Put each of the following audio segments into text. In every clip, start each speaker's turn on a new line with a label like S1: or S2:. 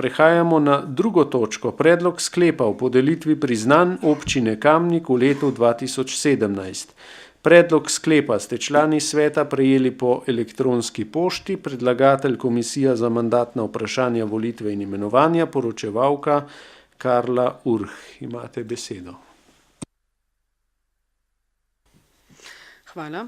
S1: Prehajamo na drugo točko. Predlog sklepa o podelitvi priznanj občine Kamnik v letu 2017. Predlog sklepa ste člani sveta prejeli po elektronski pošti, predlagatelj Komisija za mandatna vprašanja, volitve in imenovanja, poročevalka Karla Urh. Imate besedo.
S2: Hvala.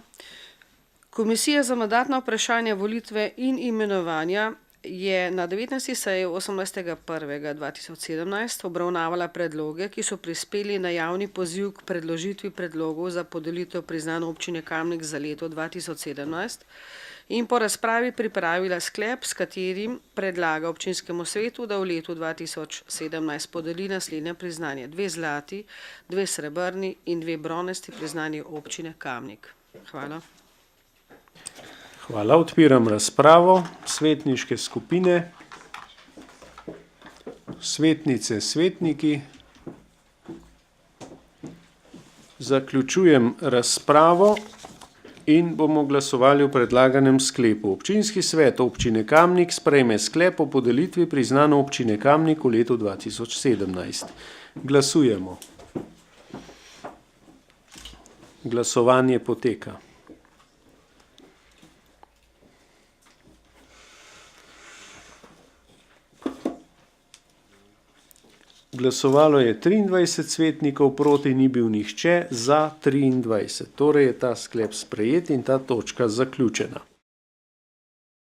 S2: Komisija za mandatna vprašanja, volitve in imenovanja je na 19. seji 18.1.2017 obravnavala predloge, ki so prispeli na javni poziv k predložitvi predlogov za podelitev priznanj občine Kamnik za leto 2017 in po razpravi pripravila sklep, s katerim predlaga občinskemu svetu, da v letu 2017 podeli naslednje priznanje: 2 zlati, 2 srebrni in 2 bronasti priznanji občine Kamnik. Hvala.
S1: Hvala. Odpiram razpravo. Svetniške skupine, svetnice, svetniki. Zaključujem razpravo in bomo glasovali o predlaganem sklepu. Občinski svet občine Kamnik sprejme sklep o podelitvi priznanj občine Kamnik v letu 2017. Glasujemo. Glasovanje poteka. Glasovalo je 23 svetnikov, proti ni bil nihče, za 23. Torej je ta sklep sprejet in ta točka zaključena.